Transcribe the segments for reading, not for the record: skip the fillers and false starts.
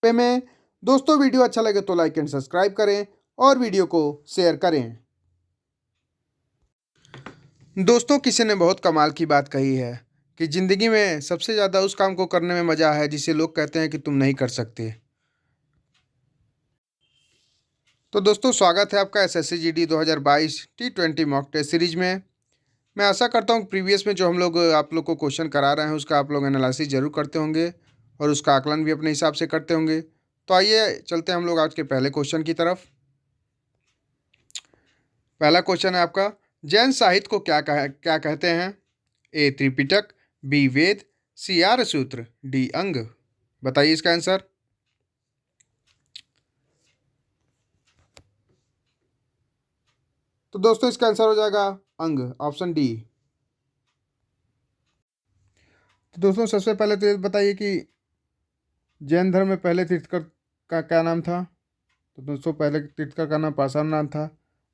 बुढ़ापे में। दोस्तों वीडियो अच्छा लगे तो लाइक एंड सब्सक्राइब करें और वीडियो को शेयर करें। दोस्तों किसी ने बहुत कमाल की बात कही है कि ज़िंदगी में सबसे ज़्यादा उस काम को करने में मज़ा है जिसे लोग कहते हैं कि तुम नहीं कर सकते। तो दोस्तों स्वागत है आपका SSC GD 2022 T20 mock test series में। मैं आशा करता हूँ प्रीवियस में जो हम लोग आप लोग को क्वेश्चन करा रहे हैं उसका आप लोग एनालिसिस जरूर करते होंगे और उसका आकलन भी अपने हिसाब से करते होंगे। तो आइए चलते हैं हम लोग आज के पहले क्वेश्चन की तरफ। पहला क्वेश्चन है आपका, जैन साहित्य को क्या कहते हैं? ए त्रिपिटक, बी वेद, सी आर्य सूत्र, डी अंग। बताइए इसका आंसर। तो दोस्तों इसका आंसर हो जाएगा अंग, ऑप्शन डी। तो दोस्तों सबसे पहले तो ये बताइए कि जैन धर्म में पहले तीर्थकर का क्या नाम था? तो दोस्तों पहले तीर्थकर का नाम पार्श्वनाथ था।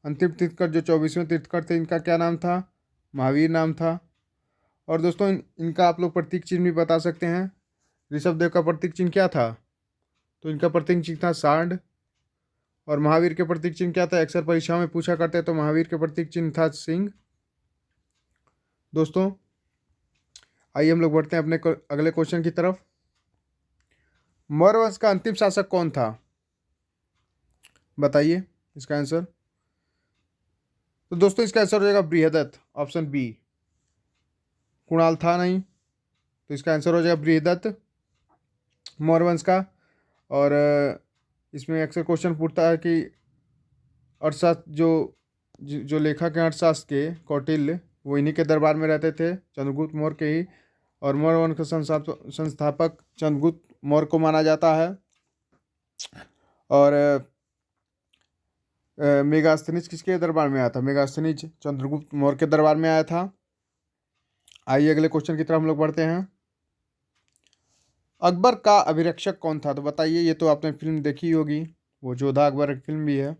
अंतिम तीर्थकर जो 24वें तीर्थकर थे इनका क्या नाम था? महावीर नाम था। और दोस्तों इनका आप लोग प्रतीक चिन्ह भी बता सकते हैं। ऋषभदेव का प्रतीक चिन्ह क्या था? तो इनका प्रतीक चिन्ह था सांड। और महावीर के प्रतीक चिन्ह क्या था? अक्सर परीक्षाओं में पूछा करते हैं, तो महावीर के प्रतीक चिन्ह था सिंह। दोस्तों आइए हम लोग बढ़ते हैं अपने अगले क्वेश्चन की तरफ। मौर्य वंश का अंतिम शासक कौन था? बताइए इसका आंसर। तो दोस्तों इसका आंसर हो जाएगा बृहदत्त, ऑप्शन बी। कुणाल था नहीं, तो इसका आंसर हो जाएगा बृहदत्त मौर्य वंश का। और इसमें अक्सर क्वेश्चन पूछता है कि अर्थशास्त्र जो लेखक हैं अर्थशास्त्र के कौटिल्य, वो इन्हीं के दरबार में रहते थे, चंद्रगुप्त मौर्य के ही। और मौर्य वंश का संस्थापक चंद्रगुप्त मौर्य को माना जाता है। और मेगास्थनीज किसके दरबार में आया था? मेगास्थनीज चंद्रगुप्त मौर्य के दरबार में आया था। आइए अगले क्वेश्चन की तरफ हम लोग बढ़ते हैं। अकबर का अभिरक्षक कौन था? तो बताइए, ये तो आपने फिल्म देखी होगी, वो जोधा अकबर एक फिल्म भी है।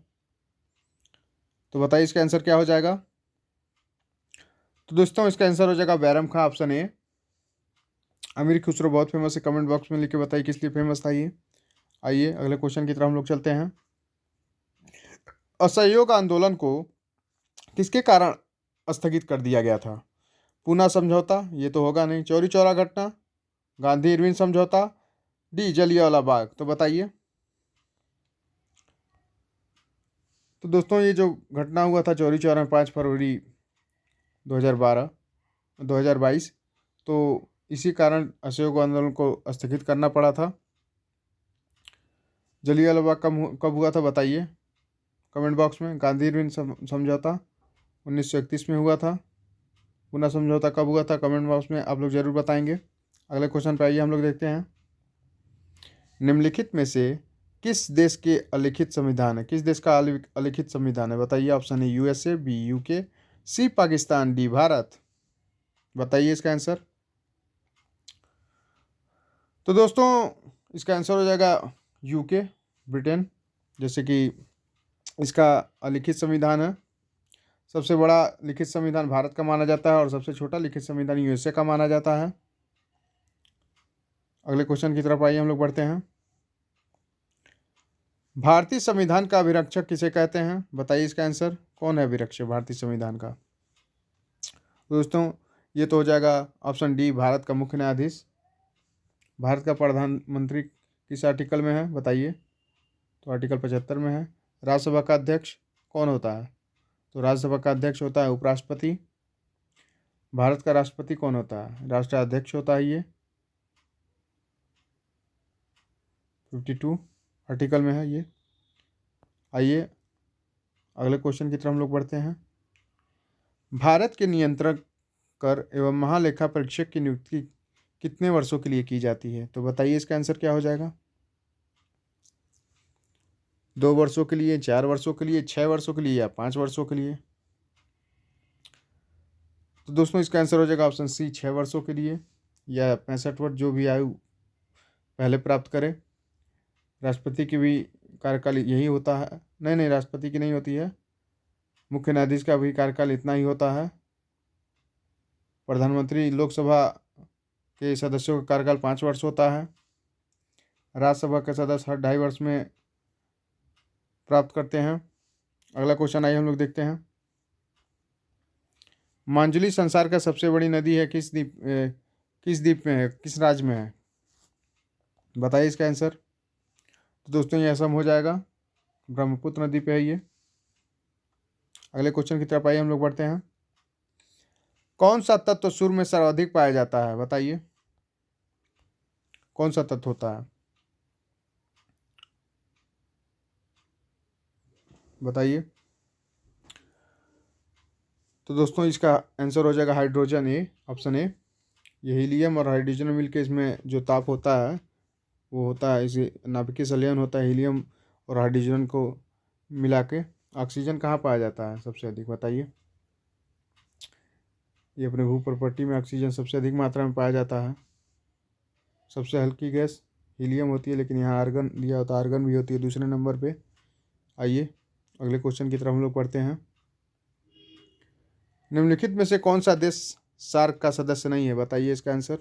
तो बताइए इसका आंसर क्या हो जाएगा। तो दोस्तों इसका आंसर हो जाएगा बैरम खां, ऑप्शन ए। अमीर खुसरो बहुत फेमस है, कमेंट बॉक्स में लिख के बताइए किस लिए फेमस था ये। आइए अगले क्वेश्चन की तरफ हम लोग चलते हैं। असहयोग आंदोलन को किसके कारण स्थगित कर दिया गया था? पूना समझौता, ये तो होगा नहीं। चौरी चौरा घटना, गांधी इरविन समझौता, डी जलियांवाला बाग। तो बताइए। तो दोस्तों ये जो घटना हुआ था चौरी चौरा में 5 फरवरी 2022, तो इसी कारण असहयोग आंदोलन को स्थगित करना पड़ा था। जलियांवाला बाग कब हुआ था बताइए कमेंट बॉक्स में। गांधी इरविन समझौता 1931 में हुआ था। पूना समझौता कब हुआ था कमेंट बॉक्स में आप लोग जरूर बताएंगे। अगले क्वेश्चन पर आइए हम लोग देखते हैं। निम्नलिखित में से किस देश के अलिखित संविधान है? किस देश का अलिखित संविधान है? बताइए। Option A USA, B UK, C Pakistan, D Bharat. बताइए इसका आंसर। तो दोस्तों इसका आंसर हो जाएगा यूके, ब्रिटेन। जैसे कि इसका अलिखित संविधान है। सबसे बड़ा लिखित संविधान भारत का माना जाता है और सबसे छोटा लिखित संविधान यूएसए का माना जाता है। अगले क्वेश्चन की तरफ आइए हम लोग बढ़ते हैं। भारतीय संविधान का अभिरक्षक किसे कहते हैं? बताइए इसका आंसर। कौन है अभिरक्षक भारतीय संविधान का? दोस्तों ये तो हो जाएगा ऑप्शन डी, भारत का मुख्य न्यायाधीश। भारत का प्रधानमंत्री किस आर्टिकल में है बताइए? तो आर्टिकल 75 में है। राज्यसभा का अध्यक्ष कौन होता है? तो राज्यसभा का अध्यक्ष होता है उपराष्ट्रपति। भारत का राष्ट्रपति कौन होता है? राष्ट्राध्यक्ष होता है। ये 52 आर्टिकल में है ये। आइए अगले क्वेश्चन की तरफ हम लोग बढ़ते हैं। भारत के नियंत्रक कर एवं महालेखा परीक्षक की नियुक्ति कितने वर्षों के लिए की जाती है? तो बताइए इसका आंसर क्या हो जाएगा। 2 वर्षों के लिए, 4 वर्षों के लिए, 6 वर्षों के लिए या 5 वर्षों के लिए? तो दोस्तों इसका आंसर हो जाएगा ऑप्शन सी, 6 वर्षों के लिए या 65 वर्ष, जो भी आयु पहले प्राप्त करे। राष्ट्रपति की भी कार्यकाल यही होता है। नहीं, राष्ट्रपति की नहीं होती है। मुख्य न्यायाधीश का भी कार्यकाल इतना ही होता है। प्रधानमंत्री लोकसभा के सदस्यों का कार्यकाल 5 वर्ष होता है। राज्यसभा के सदस्य हर 2.5 वर्ष में प्राप्त करते हैं। अगला क्वेश्चन आइए हम लोग देखते हैं। मांजुली संसार का सबसे बड़ी नदी है, किस द्वीप में है, किस राज्य में है? बताइए इसका आंसर। तो दोस्तों ये असम हो जाएगा, ब्रह्मपुत्र नदी पे है ये। अगले क्वेश्चन की तरफ आइए हम लोग बढ़ते हैं। कौन सा तत्व सूर्य में सर्वाधिक पाया जाता है? बताइए कौन सा तत्व होता है, बताइए। तो दोस्तों इसका आंसर हो जाएगा हाइड्रोजन, ए, ऑप्शन ए। ये हीलियम और हाइड्रोजन मिल के इसमें जो ताप होता है वो होता है, इसे नाभिकीय संलयन होता है हीलियम और हाइड्रोजन को मिला के। ऑक्सीजन कहाँ पाया जाता है सबसे अधिक, बताइए। ये अपने भू प्रॉपर्टी में ऑक्सीजन सबसे अधिक मात्रा में पाया जाता है। सबसे हल्की गैस हीलियम होती है, लेकिन यहाँ आर्गन दिया होता है, आर्गन भी होती है दूसरे नंबर पे। आइए अगले क्वेश्चन की तरफ हम लोग पढ़ते हैं। निम्नलिखित में से कौन सा देश सार्क का सदस्य नहीं है? बताइए इसका आंसर।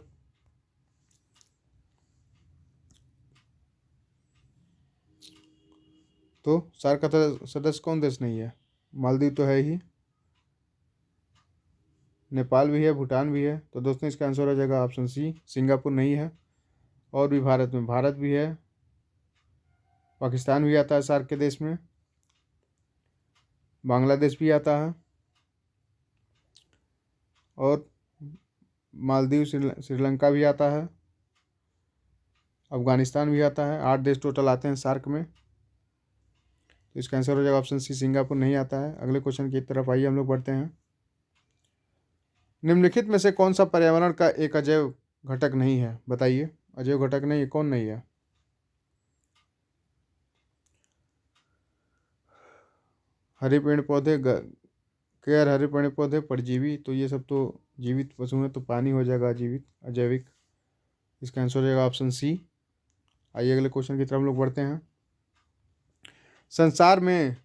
तो सार्क का सदस्य कौन देश नहीं है? मालदीव तो है ही, नेपाल भी है, भूटान भी है। तो दोस्तों इसका आंसर हो जाएगा ऑप्शन सी, सिंगापुर नहीं है। और भी भारत भी है, पाकिस्तान भी आता है सार्क के देश में, बांग्लादेश भी आता है, और मालदीव, श्रीलंका भी आता है, अफगानिस्तान भी आता है। 8 देश टोटल आते हैं सार्क में। तो इसका आंसर हो जाएगा ऑप्शन सी, सिंगापुर नहीं आता है। अगले क्वेश्चन की तरफ आइए हम लोग बढ़ते हैं। निम्नलिखित में से कौन सा पर्यावरण का एक अजैव घटक नहीं है? बताइए, अजैव घटक नहीं है, कौन नहीं है? हरे पेड़ पौधे, गैर हरे पेड़ पौधे, परजीवी, तो ये सब तो जीवित पशु हैं, तो पानी हो जाएगा अजीवित, अजैविक। इसका आंसर हो जाएगा ऑप्शन सी। आइए अगले क्वेश्चन की तरफ हम लोग बढ़ते हैं। संसार में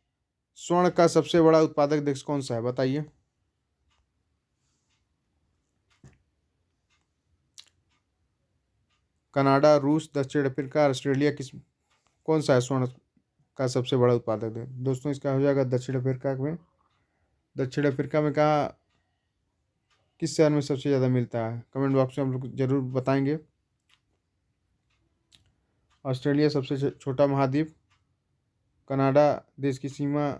स्वर्ण का सबसे बड़ा उत्पादक देश कौन सा है? बताइए। कनाडा, रूस, दक्षिण अफ्रीका, ऑस्ट्रेलिया, कौन सा है स्वर्ण का सबसे बड़ा उत्पादक देश? दोस्तों इसका हो जाएगा दक्षिण अफ्रीका में। दक्षिण अफ्रीका में कहा, किस शहर में सबसे ज़्यादा मिलता है? कमेंट बॉक्स में हम लोग जरूर बताएंगे। ऑस्ट्रेलिया सबसे छोटा महाद्वीप, कनाडा देश की सीमा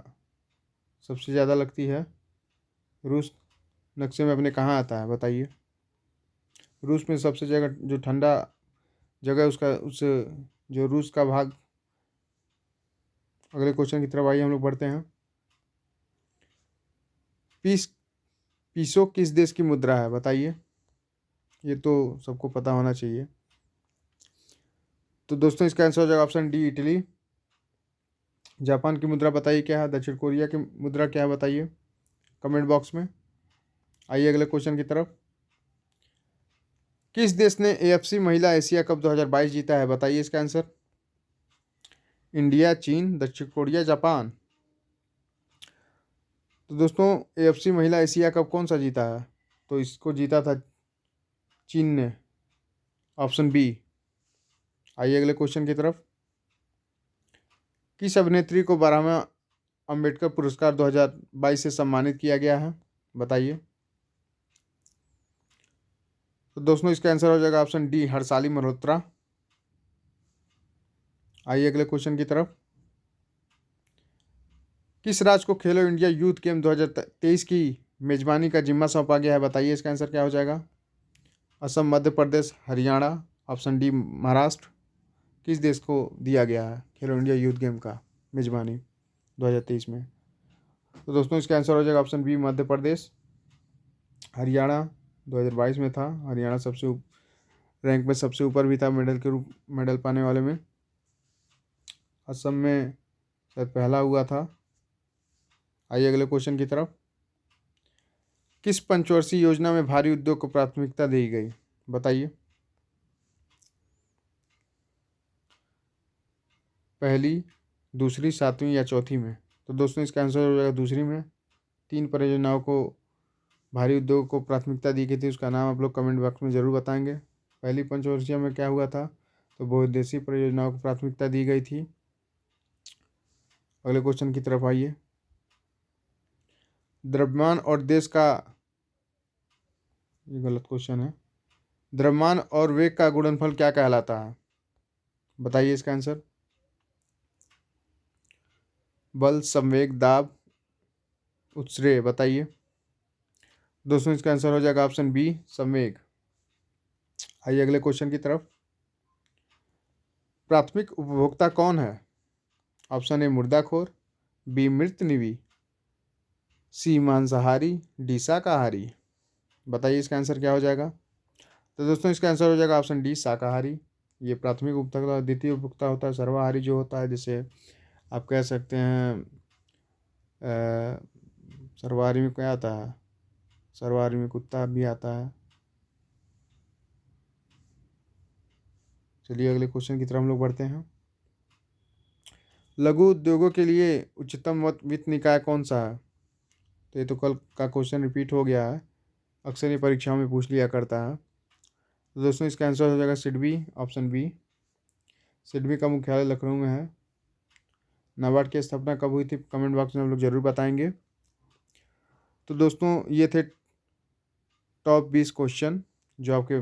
सबसे ज़्यादा लगती है। रूस नक्शे में अपने कहाँ आता है? बताइए। रूस में सबसे जगह जो ठंडा जगह है उसका, उस जो रूस का भाग। अगले क्वेश्चन की तरफ आइए हम लोग बढ़ते हैं। पीसो किस देश की मुद्रा है? बताइए, ये तो सबको पता होना चाहिए। तो दोस्तों इसका आंसर हो जाएगा ऑप्शन डी, इटली। जापान की मुद्रा बताइए क्या है? दक्षिण कोरिया की मुद्रा क्या है? बताइए कमेंट बॉक्स में। आइए अगले क्वेश्चन की तरफ। किस देश ने AFC महिला एशिया कप 2022 जीता है? बताइए इसका आंसर। इंडिया, चीन, दक्षिण कोरिया, जापान। तो दोस्तों AFC महिला एशिया कप कौन सा जीता है? तो इसको जीता था चीन ने, ऑप्शन बी। आइए अगले क्वेश्चन की तरफ। किस अभिनेत्री को 12वां अम्बेडकर पुरस्कार 2022 से सम्मानित किया गया है? बताइए। तो दोस्तों इसका आंसर हो जाएगा ऑप्शन डी, हर्षाली मल्होत्रा। आइए अगले क्वेश्चन की तरफ। किस राज्य को खेलो इंडिया यूथ गेम 2023 की मेजबानी का जिम्मा सौंपा गया है? बताइए इसका आंसर क्या हो जाएगा। Assam, Madhya Pradesh, Haryana, option D Maharashtra. किस देश को दिया गया है खेलो इंडिया यूथ गेम का मेजबानी 2023 में? तो दोस्तों इसका आंसर हो जाएगा ऑप्शन बी, मध्य प्रदेश। हरियाणा 2022 में था, हरियाणा सबसे रैंक में सबसे ऊपर भी था मेडल पाने वाले में। असम में शायद पहला हुआ था। आइए अगले क्वेश्चन की तरफ। किस पंचवर्षीय योजना में भारी उद्योग को प्राथमिकता दी गई? बताइए। पहली, दूसरी, सातवीं या चौथी में? तो दोस्तों इसका आंसर हो जाएगा दूसरी में। 3 परियोजनाओं को भारी उद्योग को प्राथमिकता दी गई थी, उसका नाम आप लोग कमेंट बॉक्स में ज़रूर बताएंगे। पहली पंचवर्षीय में क्या हुआ था? तो बहुउद्देशीय परियोजनाओं को प्राथमिकता दी गई थी। अगले क्वेश्चन की तरफ आइए। द्रव्यमान और देश का, ये गलत क्वेश्चन है, द्रव्यमान और वेग का गुणनफल क्या कहलाता है? बताइए इसका आंसर। बल, संवेग, दाब, उत्सर्जन, बताइए दोस्तों। इसका आंसर हो जाएगा ऑप्शन बी, संवेग। आइए अगले क्वेश्चन की तरफ। प्राथमिक उपभोक्ता कौन है? ऑप्शन ए मुर्दाखोर, बी मृतनिवि, सी मांसाहारी, डी शाकाहारी। बताइए इसका आंसर क्या हो जाएगा। तो दोस्तों इसका आंसर हो जाएगा ऑप्शन डी, शाकाहारी। ये प्राथमिक उपभोक्ता। द्वितीय उपभोक्ता होता है सर्वाहारी जो होता है, जैसे आप कह सकते हैं सर्वाहारी में क्या आता है, सर्वाहारी में कुत्ता भी आता है। चलिए अगले क्वेश्चन की तरफ हम लोग बढ़ते हैं। लघु उद्योगों के लिए उच्चतम वित्त निकाय कौन सा है? तो ये तो कल का क्वेश्चन रिपीट हो गया है, अक्सर ये परीक्षाओं में पूछ लिया करता है। तो दोस्तों इसका आंसर हो जाएगा सिडबी, ऑप्शन बी। सिडबी का मुख्यालय लखनऊ में है। नाबार्ड की स्थापना कब हुई थी? कमेंट बॉक्स में हम लोग जरूर बताएंगे। तो दोस्तों ये थे टॉप 20 क्वेश्चन जो आपके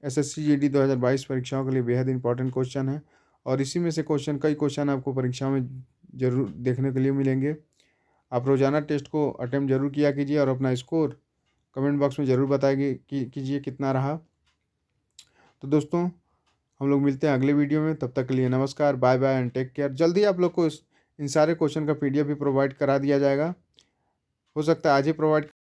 एसएससी जीडी 2022 परीक्षाओं के लिए बेहद इंपॉर्टेंट क्वेश्चन है। और इसी में से कई क्वेश्चन आपको परीक्षाओं में जरूर देखने के लिए मिलेंगे। आप रोजाना टेस्ट को अटेम्प्ट जरूर किया कीजिए और अपना स्कोर कमेंट बॉक्स में ज़रूर बताइए कीजिए कितना रहा। तो दोस्तों हम लोग मिलते हैं अगले वीडियो में, तब तक के लिए नमस्कार, bye bye and take care. जल्दी आप लोग को इन सारे क्वेश्चन का PDF भी प्रोवाइड करा दिया जाएगा, हो सकता है आज ही प्रोवाइड